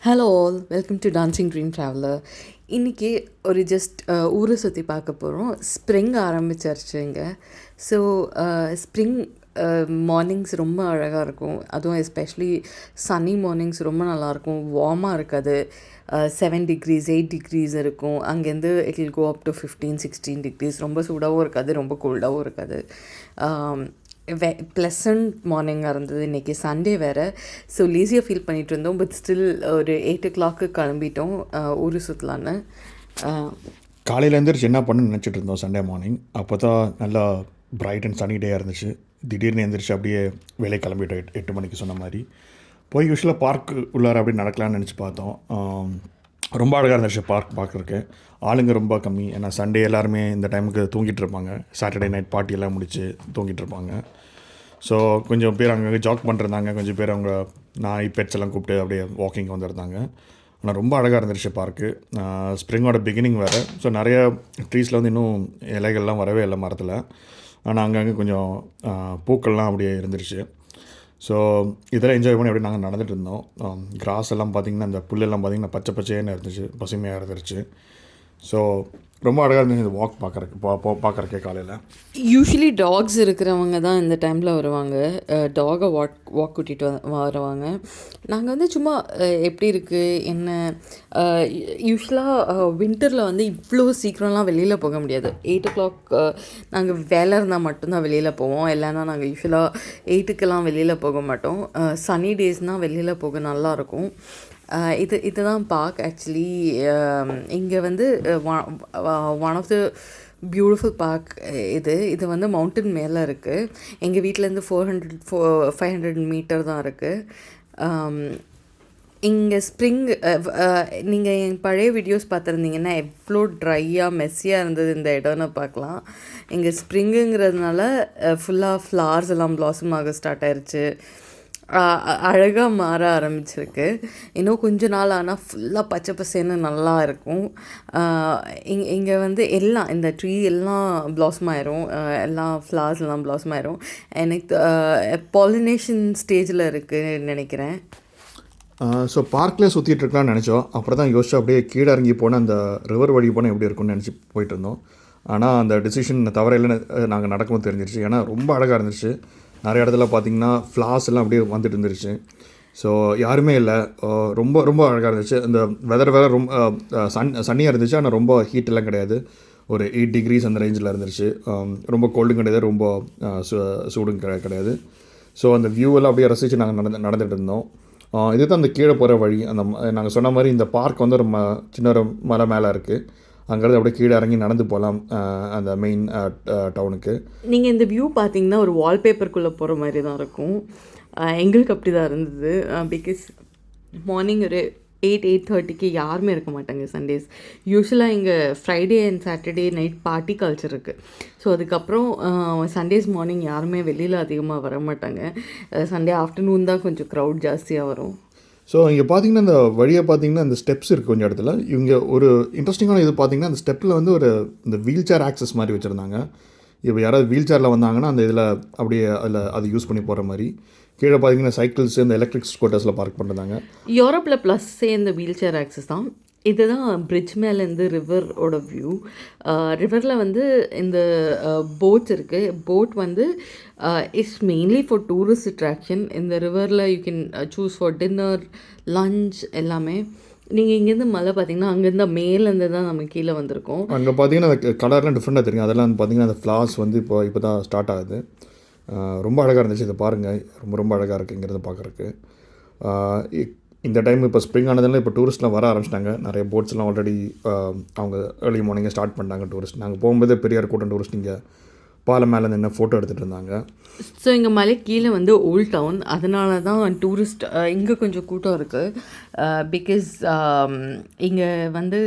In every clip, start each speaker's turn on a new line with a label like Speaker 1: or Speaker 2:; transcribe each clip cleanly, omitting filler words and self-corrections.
Speaker 1: Hello all, welcome to dancing dream traveller. இன்றைக்கி ஒரு just ஊரை சுற்றி பார்க்க போகிறோம். ஸ்ப்ரிங் ஆரம்பிச்சிருச்சுங்க. ஸோ ஸ்ப்ரிங் மார்னிங்ஸ் ரொம்ப அழகாக இருக்கும். அதுவும் எஸ்பெஷலி சன்னி மார்னிங்ஸ் ரொம்ப நல்லாயிருக்கும். வார்மாக இருக்காது. 7 degrees 8 degrees இருக்கும். அங்கேருந்து it will go up to 15-16 degrees. ரொம்ப சூடாகவும் இருக்காது, ரொம்ப கோல்டாகவும் இருக்காது. ப்ளசண்ட் மார்னிங்காக இருந்தது. இன்றைக்கி சண்டே வேறு. ஸோ லேசியாக ஃபீல் பண்ணிகிட்டு இருந்தோம். பட் ஸ்டில் ஒரு 8 o'clock கிளம்பிட்டோம் ஊர் சுற்றலான்னு.
Speaker 2: காலையில் எழுந்திரிச்சு என்ன பண்ணணும்னு நினச்சிட்டு இருந்தோம் சண்டே மார்னிங். அப்போ தான் நல்லா பிரைட் அண்ட் சனி டேயாக இருந்துச்சு. திடீர்னு எழுந்திரிச்சு அப்படியே வேலை கிளம்பிட்டோம் 8 மணிக்கு சொன்ன மாதிரி. போய் யூஸ்வலாக பார்க் உள்ளார அப்படி நடக்கலான்னு நினச்சி பார்த்தோம். ரொம்ப அழகாக இருந்துச்சு பார்க் பார்க்குறக்கு. ஆளுங்க ரொம்ப கம்மி. ஏன்னா சண்டே எல்லாருமே இந்த டைமுக்கு தூங்கிட்டு இருப்பாங்க. சாட்டர்டே நைட் பார்ட்டியெல்லாம் முடித்து தூங்கிட்டு இருப்பாங்க. ஸோ கொஞ்சம் பேர் அங்கங்கே ஜாக் பண்ணிருந்தாங்க. கொஞ்சம் பேர் அவங்க நாய் பெட்ஸ் எல்லாம் கூப்பிட்டு அப்படியே வாக்கிங் வந்திருந்தாங்க. ஆனால் ரொம்ப அழகாக இருந்துருச்சு பார்க்கு. ஸ்ப்ரிங்கோட பிகினிங் வேறு. ஸோ நிறைய ட்ரீஸில் வந்து இன்னும் இலைகள்லாம் வரவே இல்லை மரத்தில். ஆனால் அங்கங்கே கொஞ்சம் பூக்கள்லாம் அப்படியே இருந்துருச்சு. ஸோ இதெல்லாம் என்ஜாய் பண்ணி அப்படியே நாங்கள் நடந்துகிட்டு இருந்தோம். கிராஸ் எல்லாம் பார்த்திங்கன்னா அந்த புல்லெல்லாம் பார்த்திங்கன்னா பச்சை பச்சையாக இருந்துச்சு, பசுமையாக இருந்துருச்சு. ஸோ ரொம்ப அழகாக இருந்துச்சு இந்த வாக் பார்க்குறக்கே காலையில்.
Speaker 1: யூஸ்வலி டாக்ஸ் இருக்கிறவங்க தான் இந்த டைமில் வருவாங்க. டாகை வாக் கூட்டிகிட்டு வருவாங்க. நாங்கள் வந்து சும்மா எப்படி இருக்குது என்ன. யூஸ்வலாக வின்டரில் வந்து இவ்வளோ சீக்கிரம்லாம் வெளியில் போக முடியாது. 8 o'clock நாங்கள் வேலை இருந்தால் மட்டும்தான் வெளியில் போவோம். இல்லைன்னா நாங்கள் யூஸ்வலாக 8க்கெல்லாம் வெளியில் போக மாட்டோம். சனி டேஸ்னால் வெளியில் போக நல்லாயிருக்கும். இதுதான் பார்க். ஆக்சுவலி இங்கே வந்து one of the beautiful park இது வந்து மவுண்டன் மேலே இருக்குது. எங்கள் வீட்டிலேருந்து 500 மீட்டர் தான் இருக்குது. இங்கே ஸ்ப்ரிங் நீங்கள் என் பழைய வீடியோஸ் பார்த்துருந்தீங்கன்னா எவ்வளோ ட்ரையாக மெஸ்ஸியாக இருந்தது இந்த இடம்னு பார்க்கலாம். இங்கே ஸ்ப்ரிங்குங்கிறதுனால ஃபுல்லாக ஃப்ளார்ஸ் எல்லாம் பிளாசம் ஆக ஸ்டார்ட் ஆயிடுச்சு. அழகாக மாற ஆரம்பிச்சிருக்கு. இன்னும் கொஞ்ச நாள் ஆனால் ஃபுல்லாக பச்சை பசேன்னு நல்லா இருக்கும். இங்கே வந்து எல்லாம் இந்த ட்ரீ எல்லாம் பிளாசம் ஆயிரும். எல்லாம் ஃப்ளார்ஸ் எல்லாம் பிளாசம் ஆயிரும். எனக்கு பாலினேஷன் ஸ்டேஜில் இருக்குதுன்னு நினைக்கிறேன்.
Speaker 2: ஸோ பார்க்கில் சுற்றிட்டு இருக்கலாம்னு நினச்சோம். அப்புறம் தான் யோசிச்சோம் அப்படியே கீழே இறங்கி போனால் அந்த ரிவர் வழி போனால் எப்படி இருக்கும்னு நினச்சி போயிட்டு இருந்தோம். ஆனால் அந்த டிசிஷன் தவிர இல்லைன்னு நாங்கள் நடக்கும்போது தெரிஞ்சிருச்சு. ஏன்னா ரொம்ப அழகாக இருந்துச்சு. நிறைய இடத்துல பார்த்திங்கன்னா ஃப்ளார்ஸ் எல்லாம் அப்படியே வந்துட்டு இருந்துருச்சு. ஸோ யாருமே இல்லை. ரொம்ப ரொம்ப அழகாக இருந்துச்சு. இந்த வெதர் வேறு ரொம்ப சன்னியாக இருந்துச்சு. ஆனால் ரொம்ப ஹீட்டெல்லாம் கிடையாது. ஒரு 8 degrees அந்த ரேஞ்சில் இருந்துருச்சு. ரொம்ப கோல்டும் கிடையாது, ரொம்ப சூடும் கிடையாது. ஸோ அந்த வியூவெல்லாம் அப்படியே ரசித்து நாங்கள் நடந்துகிட்டு இருந்தோம். இது தான் அந்த கீழே போகிற வழி. அந்த நாங்கள் சொன்ன மாதிரி இந்த பார்க் வந்து ஒரு சின்ன ஒரு மலை மேலே இருக்குது. அங்கேருந்து அப்படியே கீழே இறங்கி நடந்து போகலாம் அந்த மெயின் டவுனுக்கு.
Speaker 1: நீங்கள் இந்த வியூ பார்த்தீங்கன்னா ஒரு வால்பேப்பருக்குள்ளே போகிற மாதிரி தான் இருக்கும். எங்களுக்கு அப்படி தான் இருந்தது. பிகாஸ் மார்னிங் ஒரு 8-8:30க்கு யாருமே இருக்க மாட்டாங்க சண்டேஸ். யூஸ்வலாக இங்கே Friday and Saturday night party culture இருக்குது. ஸோ அதுக்கப்புறம் சண்டேஸ் மார்னிங் யாருமே வெளியில் அதிகமாக வர மாட்டாங்க. சண்டே ஆஃப்டர்நூன் தான் கொஞ்சம் க்ரௌட் ஜாஸ்தியாக வரும்.
Speaker 2: ஸோ இங்கே பார்த்தீங்கன்னா இந்த வழியாக பார்த்தீங்கன்னா அந்த ஸ்டெப்ஸ் இருக்குது கொஞ்சம் இடத்துல. இவங்க ஒரு இன்ட்ரெஸ்டிங்கான இது பார்த்தீங்கன்னா அந்த ஸ்டெப்பில் வந்து ஒரு இந்த வீல் சேர் ஆக்சஸ் மாதிரி வச்சுருந்தாங்க. இப்போ யாராவது வீல் சேரில் வந்தாங்கன்னா அந்த இதில் அப்படியே அது யூஸ் பண்ணி போகிற மாதிரி. கீழே பார்த்தீங்கன்னா சைக்கிள்ஸ் இந்த எலக்ட்ரிக் ஸ்கூட்டர்ஸில் பார்க் பண்ணுறாங்க.
Speaker 1: யூரோப்பில் ப்ளஸ்ஸே இந்த வீல் சேர் ஆக்சஸ் தான். இதுதான் பிரிட்ஜ் மேலேருந்து ரிவரோட வியூ. ரிவரில் வந்து இந்த போட்ஸ் இருக்குது. போட் வந்து it's mainly for tourist attraction. இந்த ரிவரில் you can choose for dinner, lunch எல்லாமே. நீங்கள் இங்கேருந்து மலை பார்த்தீங்கன்னா அங்கேருந்து மேலேருந்து தான் நம்ம கீழே வந்திருக்கோம்.
Speaker 2: அங்கே பார்த்தீங்கன்னா அந்த கலர்லாம் டிஃப்ரெண்ட்டாக தெரியும். அதெல்லாம் வந்து பார்த்திங்கன்னா அந்த ஃப்ளார்ஸ் வந்து இப்போ தான் ஸ்டார்ட் ஆகுது. ரொம்ப அழகாக இருந்துச்சு. இதை பாருங்கள், ரொம்ப ரொம்ப அழகாக இருக்குங்கிறத பார்க்குறக்கு. இந்த டைம் இப்போ ஸ்ப்ரிங் ஆனதுனால இப்போ டூரிஸ்ட்லாம் வர ஆரம்பிச்சிட்டாங்க. நிறைய போட்ஸ்லாம் ஆல்ரெடி அவங்க ஏர்லி மார்னிங்கே ஸ்டார்ட் பண்ணிட்டாங்க டூரிஸ்ட். நாங்கள் போகும்போதே பெரிய கூட்டம் டூரிஸ்ட் இங்கே பாலம் மேலே நின்று ஃபோட்டோ எடுத்துகிட்டு இருந்தாங்க.
Speaker 1: ஸோ இங்கே மலை கீழே வந்து ஓல்ட் டவுன். அதனால தான் டூரிஸ்ட் இங்கே கொஞ்சம் கூட்டம் இருக்குது. பிகாஸ் இங்கே வந்து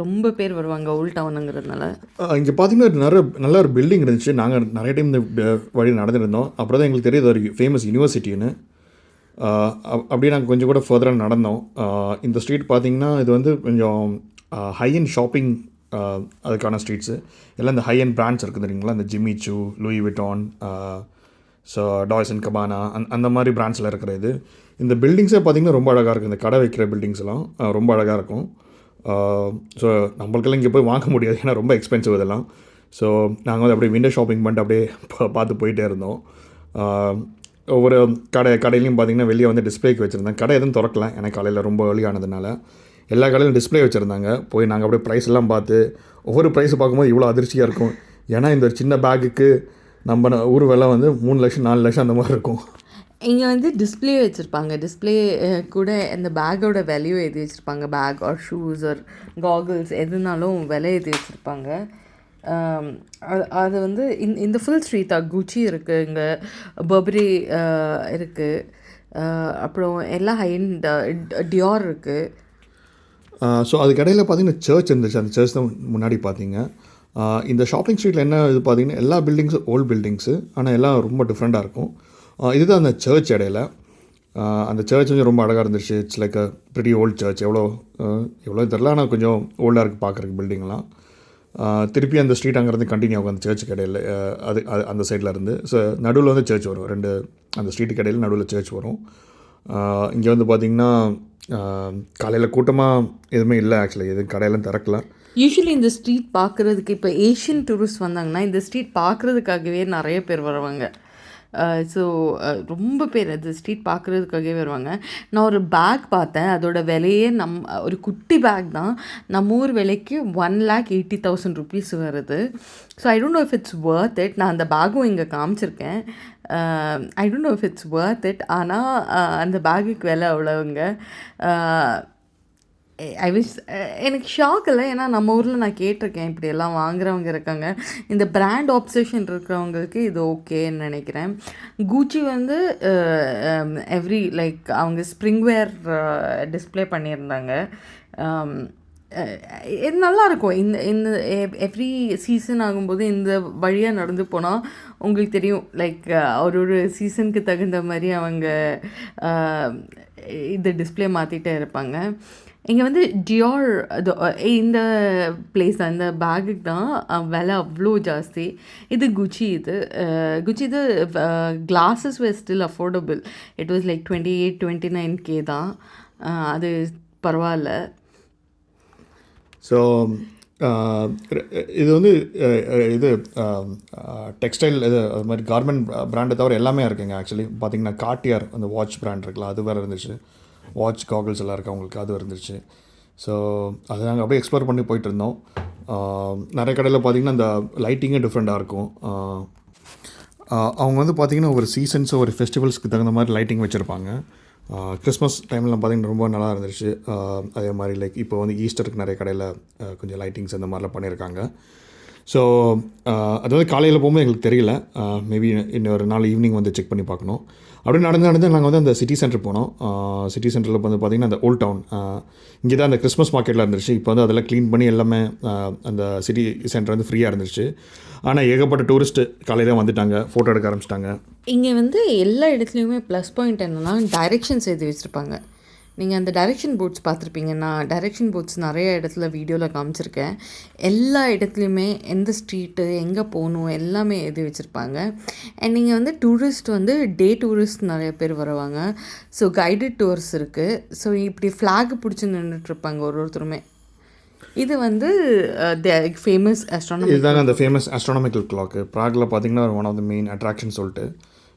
Speaker 1: ரொம்ப பேர் வருவாங்க ஓல்ட் டவுனுங்கிறதுனால.
Speaker 2: இங்கே பார்த்தீங்கன்னா நல்ல ஒரு பில்டிங் இருந்துச்சு. நாங்கள் நிறைய டைம் இந்த வழி நடந்துட்டு இருந்தோம். அப்புறம் தான் எங்களுக்கு தெரியுது ஒரு ஃபேமஸ் யூனிவர்சிட்டின்னு. அப்படியே நாங்கள் கொஞ்சம் கூட ஃபர்தராக நடந்தோம். இந்த ஸ்ட்ரீட் பார்த்திங்கன்னா இது வந்து கொஞ்சம் ஹை அண்ட் ஷாப்பிங் அதுக்கான ஸ்ட்ரீட்ஸு. எல்லாம் இந்த ஹை அண்ட் பிராண்ட்ஸ் இருக்குது தெரியுங்களா. இந்த ஜிம்மி சூ, லூயி விட்டான், ஸோ டாய்ஸ் அண்ட் கபானா அந்த மாதிரி பிராண்ட்ஸில் இருக்கிற இது. இந்த பில்டிங்ஸே பார்த்திங்கன்னா ரொம்ப அழகாக இருக்குது. இந்த கடை வைக்கிற பில்டிங்ஸ்லாம் ரொம்ப அழகாக இருக்கும். ஸோ நம்மளுக்கெல்லாம் இங்கே போய் வாங்க முடியாது, ஏன்னா ரொம்ப எக்ஸ்பென்சிவ் இதெல்லாம். ஸோ நாங்கள் வந்து அப்படியே விண்டோ ஷாப்பிங் பண்ணிட்டு அப்படியே பார்த்து போயிட்டே இருந்தோம். ஒவ்வொரு கடையிலையும் பார்த்திங்கன்னா வெளியே வந்து டிஸ்பிளேக்கு வச்சுருந்தாங்க. கடை எதுவும் திறக்கல, எனக்கு காலையில் ரொம்ப early ஆனதுனால. எல்லா கடையிலும் டிஸ்பிளே வச்சுருந்தாங்க. போய் நாங்கள் அப்படியே ப்ரைஸ் எல்லாம் பார்த்து, ஒவ்வொரு ப்ரைஸ் பார்க்கும்போது இவ்வளோ அதிர்ச்சியாக இருக்கும். ஏன்னா இந்த ஒரு சின்ன பேக்குக்கு நம்ம ஊர் விலை வந்து 3 லட்சம் 4 லட்சம் அந்த மாதிரி இருக்கும்.
Speaker 1: இங்கே வந்து டிஸ்பிளே வச்சுருப்பாங்க. டிஸ்பிளே கூட இந்த பேக்கோட விலையும் எழுதி வச்சுருப்பாங்க. Bag or shoes or goggles எதுனாலும் விலை எழுதி வச்சுருப்பாங்க. அது வந்து இந்த ஃபுல் ஸ்ட்ரீட்டாக குச்சி இருக்குது, இங்கே பர்பரி இருக்குது, அப்புறம் எல்லாம் ஹைண்ட் டியோர் இருக்குது.
Speaker 2: ஸோ அதுக்கு இடையில் பார்த்தீங்கன்னா சர்ச் இருந்துச்சு. அந்த சர்ச் தான் முன்னாடி பார்த்தீங்க. இந்த ஷாப்பிங் ஸ்ட்ரீட்டில் என்ன இது பார்த்தீங்கன்னா எல்லா பில்டிங்ஸும் ஓல்டு பில்டிங்ஸு, ஆனால் எல்லாம் ரொம்ப டிஃப்ரெண்ட்டாக இருக்கும். இதுதான் அந்த சர்ச் இடையில. அந்த சர்ச் கொஞ்சம் ரொம்ப அழகாக இருந்துச்சு. It's like a pretty old search. எவ்வளோ தெரில, ஆனால் கொஞ்சம் ஓல்டாக இருக்குது பார்க்குறக்கு பில்டிங்லாம். திருப்பி அந்த ஸ்ட்ரீட் அங்கேருந்து கண்டினியூ ஆகும் அந்த சர்ச்சுக்கு இடையில. அது அந்த சைடில் இருந்து ஸோ நடுவில் வந்து சர்ச் வரும். அந்த ஸ்ட்ரீட்டுக்கு இடையில நடுவில் சர்ச் வரும். இங்கே வந்து பார்த்திங்கன்னா காலையில் கூட்டமாக எதுவுமே இல்லை. ஆக்சுவலி எதுவும் கடையெல்லாம் திறக்கல.
Speaker 1: யூஸ்வலி இந்த ஸ்ட்ரீட் பார்க்குறதுக்கு இப்போ ஏஷியன் டூரிஸ்ட் வந்தாங்கன்னா இந்த ஸ்ட்ரீட் பார்க்குறதுக்காகவே நிறைய பேர் வருவாங்க. ஸோ ரொம்ப பேர் அது ஸ்ட்ரீட் பார்க்குறதுக்காகவே வருவாங்க. நான் ஒரு பேக் பார்த்தேன், அதோட விலையே ஒரு குட்டி பேக் தான், நம்ம ஊர் விலைக்கு 1,80,000 rupees வருது. So I don't know if it's worth it. நான் அந்த பேக்கும் இங்கே காமிச்சிருக்கேன். I don't know if it's worth it. ஆனால் அந்த பேக்குக்கு விலை அவ்வளோங்க. எனக்கு ஷாக் இல்லை, ஏன்னா நம்ம ஊரில் நான் கேட்டிருக்கேன் இப்படியெல்லாம் வாங்குறவங்க இருக்காங்க. இந்த பிராண்ட் ஆப்சஷன் இருக்கிறவங்களுக்கு இது ஓகேன்னு நினைக்கிறேன். கூச்சி வந்து எவ்ரி லைக் அவங்க ஸ்ப்ரிங்வேர் டிஸ்பிளே பண்ணியிருந்தாங்க. இது நல்லாயிருக்கும். இந்த எவ்ரி சீசன் ஆகும்போது இந்த வழியாக நடந்து போனால் உங்களுக்கு தெரியும், லைக் ஒரு சீசனுக்கு தகுந்த மாதிரி அவங்க இந்த டிஸ்பிளே மாற்றிட்டே இருப்பாங்க. இங்கே வந்து டியோர் இந்த பிளேஸ் தான், இந்த பேக்குக்கு தான் விலை அவ்வளோ ஜாஸ்தி. இது குச்சி. இது glasses were still affordable. It was like 28-29K தான். அது பரவாயில்ல.
Speaker 2: ஸோ இது வந்து இது டெக்ஸ்டைல் இது அது மாதிரி கார்மெண்ட் பிராண்டை தவிர எல்லாமே இருக்குங்க. ஆக்சுவலி பார்த்திங்கன்னா கார்டியர் அந்த வாட்ச் பிராண்ட் இருக்குல்ல, அது வேறு இருந்துச்சு. வாட்ச் காகிள்ஸ் எல்லாம் இருக்குது அவங்களுக்கு, அது இருந்துச்சு. ஸோ அதை நாங்கள் அப்படியே எக்ஸ்ப்ளோர் பண்ணி போயிட்டுருந்தோம். நிறைய கடையில் பார்த்திங்கன்னா அந்த லைட்டிங்கே டிஃப்ரெண்ட்டாக இருக்கும். அவங்க வந்து பார்த்திங்கன்னா ஒரு சீசன்ஸோ ஒரு ஃபெஸ்டிவல்ஸ்க்கு தகுந்த மாதிரி லைட்டிங் வச்சுருப்பாங்க. கிறிஸ்மஸ் டைம்லாம் பார்த்திங்கன்னா ரொம்ப நல்லா இருந்துச்சு. அதே மாதிரி லைக் இப்போ வந்து ஈஸ்டருக்கு நிறைய கடையில் கொஞ்சம் லைட்டிங்ஸ் அந்த மாதிரிலாம் பண்ணியிருக்காங்க. ஸோ அது வந்து காலையில் போகும்போது எங்களுக்கு தெரியல. மேபி இன்னொரு நாள் ஈவினிங் வந்து செக் பண்ணி பார்க்கணும். அப்படி நடந்து நாங்கள் வந்து அந்த சிட்டி சென்டர் போனோம். சிட்டி சென்டரில் வந்து பார்த்திங்கன்னா அந்த ஓல்ட் டவுன் இங்கே தான் அந்த கிறிஸ்மஸ் மார்க்கெட்டில் இருந்துச்சு. இப்போ வந்து அதெல்லாம் க்ளீன் பண்ணி எல்லாமே அந்த சிட்டி சென்டர் வந்து ஃப்ரீயாக இருந்துச்சு. ஆனால் ஏகப்பட்ட டூரிஸ்ட்டு காலையில் வந்துட்டாங்க, ஃபோட்டோ எடுக்க ஆரம்பிச்சிட்டாங்க.
Speaker 1: இங்கே வந்து எல்லா இடத்துலையுமே ப்ளஸ் பாயிண்ட் என்னென்னா டைரெக்ஷன்ஸ் எழுதி வச்சுருப்பாங்க. நீங்கள் அந்த டைரெக்ஷன் போர்ட்ஸ் பார்த்துருப்பீங்க. நான் டைரெக்ஷன் போர்ட்ஸ் நிறைய இடத்துல வீடியோவில் காமிச்சிருக்கேன். எல்லா இடத்துலையுமே எந்த ஸ்ட்ரீட்டு எங்கே போகணும் எல்லாமே எழுதி வச்சுருப்பாங்க. அண்ட் நீங்கள் வந்து டூரிஸ்ட் வந்து டே டூரிஸ்ட் நிறைய பேர் வருவாங்க. ஸோ கைடட் டூர்ஸ் இருக்குது. ஸோ இப்படி ஃப்ளாக் பிடிச்சி நின்றுட்டுருப்பாங்க ஒருத்தருமே. இது வந்து ஃபேமஸ் ஆஸ்ட்ரானமிக்கல்.
Speaker 2: இதுதாங்க அந்த ஃபேமஸ் ஆஸ்ட்ரானமிக்கல் கிளாக்கு. ப்ராகில் பார்த்திங்கன்னா one of the main attraction சொல்லிட்டு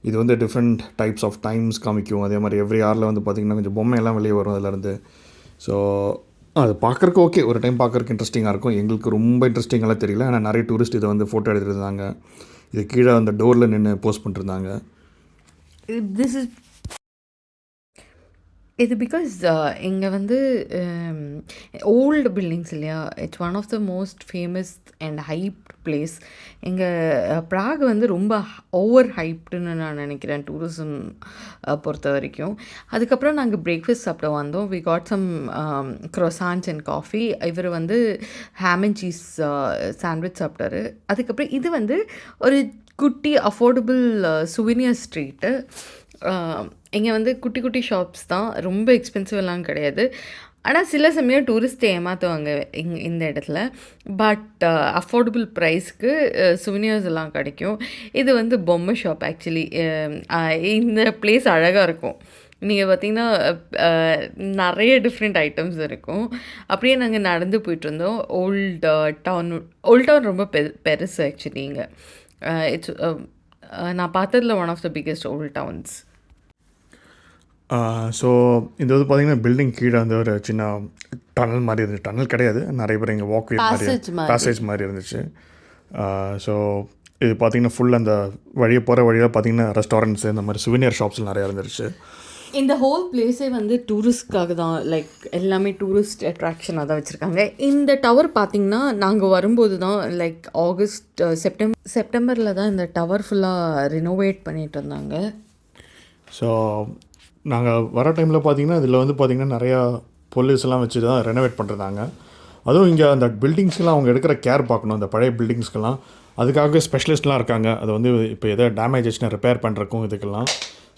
Speaker 2: இது வந்து டிஃப்ரெண்ட் டைப்ஸ் ஆஃப் டைம்ஸ் காமிக்கும். அதே மாதிரி எவ்ரி ஹாரில் வந்து பார்த்திங்கன்னா கொஞ்சம் பொம்மையெல்லாம் வெளியே வரும் அதிலேருந்து. ஸோ அது பார்க்குறக்கு ஓகே, ஒரு டைம் பார்க்குறக்கு இன்ட்ரெஸ்டிங்காக இருக்கும். எங்களுக்கு ரொம்ப இன்ட்ரெஸ்டிங்கெல்லாம் தெரியல, ஆனால் நிறைய டூரிஸ்ட் இதை வந்து ஃபோட்டோ எடுத்துகிட்டு இருந்தாங்க. இது கீழே அந்த டோரில் நின்று போஸ்ட் பண்ணிருந்தாங்க.
Speaker 1: இது பிகாஸ் இங்கே வந்து ஓல்டு பில்டிங்ஸ் இல்லையா, it's one of the most famous and hyped place. எங்கள் ப்ராக் வந்து ரொம்ப ஓவர் ஹைப்டுன்னு நான் நினைக்கிறேன் டூரிசம் பொறுத்த வரைக்கும். அதுக்கப்புறம் நாங்கள் பிரேக்ஃபாஸ்ட் சாப்பிட வந்தோம். We got some croissants and coffee. இவர் வந்து ஹாம் அண்ட் சீஸ் சாண்ட்விச் சாப்பிட்டாரு. அதுக்கப்புறம் இது வந்து ஒரு குட்டி அஃபோர்டபுள் சுவினியர் ஸ்ட்ரீட்டு. இங்கே வந்து குட்டி குட்டி ஷாப்ஸ் தான், ரொம்ப எக்ஸ்பென்சிவ் எல்லாம் கிடையாது. ஆனால் சில சமயம் டூரிஸ்ட்டை ஏமாற்றுவாங்க இந்த இடத்துல. பட் அஃபோர்டபுள் ப்ரைஸ்க்கு சுவினியர்ஸ் எல்லாம் கிடைக்கும். இது வந்து பொம்மை ஷாப். ஆக்சுவலி இந்த பிளேஸ் அழகாக இருக்கும். நீங்கள் பார்த்தீங்கன்னா நிறைய டிஃப்ரெண்ட் ஐட்டம்ஸ் இருக்கும். அப்படியே நாங்கள் நடந்து போயிட்டுருந்தோம். ஓல்ட் டவுன் ரொம்ப பெருசு ஆக்சுவலி இங்கே. இட்ஸ் நான் பார்த்ததில் one of the biggest old towns.
Speaker 2: So இது வந்து பார்த்தீங்கன்னா பில்டிங் கீழே வந்து ஒரு சின்ன டனல் மாதிரி இருந்துச்சு. டனல் கிடையாது, நிறைய பேர் இங்கே வாக்வே
Speaker 1: Passage
Speaker 2: மாதிரி
Speaker 1: மாதிரி.
Speaker 2: பேசேஜ் மாதிரி இருந்துச்சு. ஸோ இது பார்த்தீங்கன்னா ஃபுல் அந்த வழியை போகிற வழியில் பார்த்தீங்கன்னா ரெஸ்டாரண்ட்ஸ் இந்த மாதிரி சுவினியர் ஷாப்ஸ் நிறையா இருந்துருச்சு.
Speaker 1: இந்த ஹோல் பிளேஸே வந்து டூரிஸ்ட்காக தான், லைக் எல்லாமே டூரிஸ்ட் அட்ராக்ஷனாக தான் வச்சுருக்காங்க. இந்த டவர் பார்த்திங்கன்னா நாங்கள் வரும்போது தான் லைக் செப்டம்பரில் தான் இந்த டவர் ஃபுல்லாக ரினோவேட் பண்ணிகிட்டு இருந்தாங்க.
Speaker 2: ஸோ நாங்கள் வர டைமில் பார்த்தீங்கன்னா இதில் வந்து பார்த்திங்கன்னா நிறையா போலீஸ் எல்லாம் வச்சு தான் ரெனோவேட் பண்ணுறாங்க. அதுவும் இங்கே அந்த பில்டிங்ஸ்க்கெலாம் அவங்க எடுக்கிற கேர் பார்க்கணும். அந்த பழைய பில்டிங்ஸ்க்கெல்லாம் அதுக்காகவே ஸ்பெஷலிஸ்ட்லாம் இருக்காங்க. அது வந்து இப்போ எதாவது டேமேஜ் ஆச்சுன்னா ரிப்பேர் பண்ணுறக்கும் இதுக்கெல்லாம்.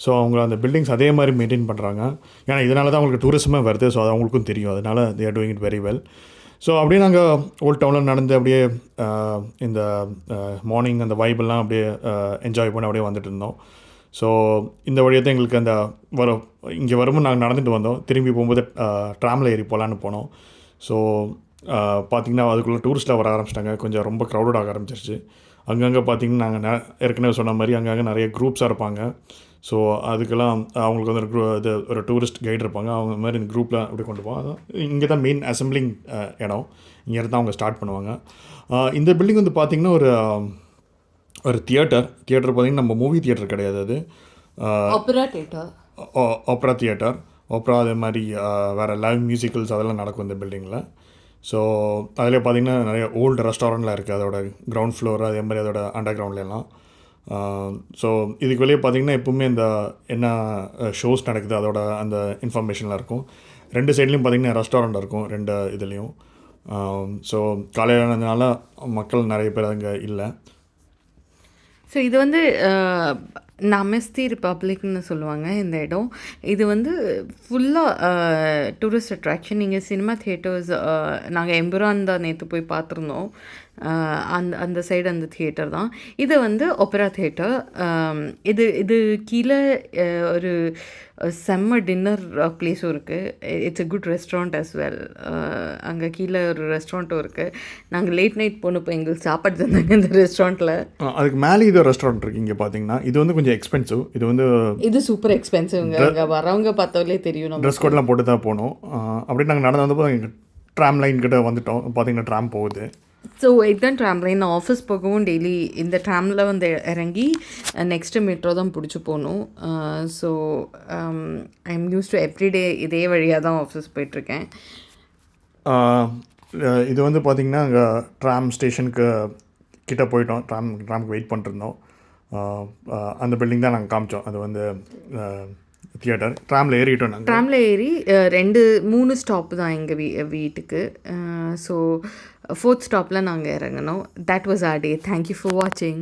Speaker 2: ஸோ அவங்க அந்த பில்டிங்ஸ் அதே மாதிரி மெயின்டைன் பண்ணுறாங்க. ஏன்னா இதனால தான் அவங்களுக்கு டூரிசமே வருது. ஸோ அது அவங்களுக்கும் தெரியும். அதனால் they are doing it very well. So அப்படியே நாங்கள் ஓல்ட் டவுனில் நடந்து அப்படியே இந்த மார்னிங் அந்த வைபெல்லாம் அப்படியே என்ஜாய் பண்ணி அப்படியே வந்துட்டு இருந்தோம். ஸோ இந்த வழியாக தான் எங்களுக்கு அந்த இங்கே வரும்போது நாங்கள் நடந்துட்டு வந்தோம். திரும்பி போகும்போது ட்ராமில் ஏறி போகலான்னு போனோம். ஸோ பார்த்திங்கன்னா அதுக்குள்ளே டூரிஸ்ட்டில் வர ஆரம்பிச்சிட்டாங்க. கொஞ்சம் ரொம்ப க்ரௌடட் ஆக ஆரம்பிச்சிருச்சு. அங்கங்கே பார்த்திங்கன்னா நாங்கள் ஏற்கனவே சொன்ன மாதிரி அங்கங்கே நிறைய குரூப்ஸாக இருப்பாங்க. ஸோ அதுக்கெல்லாம் அவங்களுக்கு வந்து ஒரு டூரிஸ்ட் கைடு இருப்பாங்க. அவங்க மாதிரி இந்த குரூப்பில் அப்படி கொண்டு போவாங்க. இங்கே தான் மெயின் அசம்பிளிங் இடம். இங்கேருந்து தான் அவங்க ஸ்டார்ட் பண்ணுவாங்க. இந்த பில்டிங் வந்து பார்த்திங்கன்னா ஒரு தியேட்டர் பார்த்திங்கன்னா நம்ம மூவி தியேட்டர் கிடையாது. அது ஆப்ரா தியேட்டர். ஆப்ரா அதே மாதிரி வேறு லைவ் மியூசிக்கல்ஸ் அதெல்லாம் நடக்கும் இந்த பில்டிங்கில். ஸோ அதில் பார்த்திங்கன்னா நிறைய ஓல்டு ரெஸ்டாரண்ட்லாம் இருக்குது. அதோட கிரவுண்ட் ஃப்ளோர் அதே மாதிரி அதோட அண்டர் கிரவுண்ட்லாம். ஸோ இதுக்கு வெளியே பார்த்திங்கன்னா எப்போவுமே இந்த என்ன ஷோஸ் நடக்குது அதோட அந்த இன்ஃபர்மேஷன்லாம் இருக்கும். 2 சைட்லேயும் பார்த்திங்கன்னா ரெஸ்டாரண்ட் இருக்கும் 2 இதுலேயும். ஸோ காலையிலானதுனால மக்கள் நிறைய பேர் அங்கே இல்லை.
Speaker 1: ஸோ இது வந்து நமஸ்தி ரிப்பப்ளிக்னு சொல்லுவாங்க இந்த இடம். இது வந்து ஃபுல்லாக டூரிஸ்ட் அட்ராக்ஷன். நீங்கள் சினிமா தியேட்டர்ஸ் நாங்கள் எம்புரான் தான் நேற்று போய் பார்த்துருந்தோம். அந்த சைடு அந்த தியேட்டர் தான். இது வந்து ஒப்பரா தியேட்டர். இது கீழே ஒரு செம்ம டின்னர் பிளேஸும் இருக்குது. It's a good restaurant as well. அங்கே கீழே ஒரு ரெஸ்டாரண்ட்டும் இருக்குது. நாங்கள் லேட் நைட் போனப்போ எங்களுக்கு சாப்பாடு தந்தாங்க இந்த ரெஸ்டாரண்ட்டில்.
Speaker 2: அதுக்கு மேலே இது ரெஸ்டாரண்ட் இருக்குது. இங்கே பார்த்தீங்கன்னா இது வந்து கொஞ்சம் எக்ஸ்பென்சிவ். இது
Speaker 1: சூப்பர் எக்ஸ்பென்சிவ்ங்க. அங்கே வரவங்க பார்த்தாலே தெரியும். நம்ம
Speaker 2: ட்ரெஸ் கோட்லாம் போட்டு தான் போகணும். அப்படியே நாங்கள் நடந்து வந்தப்போ எங்கள் ட்ராம் லைன் கிட்ட வந்துவிட்டோம். பார்த்தீங்கன்னா ட்ராம் போகுது.
Speaker 1: ஸோ இதுதான் ட்ராம் லைன். நான் ஆஃபீஸ் போகவும் டெய்லி இந்த ட்ராமில் வந்து இறங்கி நெக்ஸ்ட்டு மெட்ரோ தான் பிடிச்சி போகணும். So I am use to everyday இதே வழியாக தான் ஆஃபீஸ் போயிட்டுருக்கேன்.
Speaker 2: இது வந்து பார்த்திங்கன்னா அங்கே ட்ராம் ஸ்டேஷனுக்கு கிட்டே போயிட்டோம். ட்ராமுக்கு வெயிட் பண்ணிருந்தோம். அந்த பில்டிங் தான் நாங்கள் காமிச்சோம். அது வந்து தியேட்டர். ட்ராமில் ஏறிட்டோம். நாங்கள்
Speaker 1: ட்ராமில் ஏறி 3 ஸ்டாப்பு தான் எங்கள் வீட்டுக்கு. ஸோ 4th ஸ்டாப்பில் நாங்கள் இறங்கணும். That was our day. Thank you for வாட்சிங்.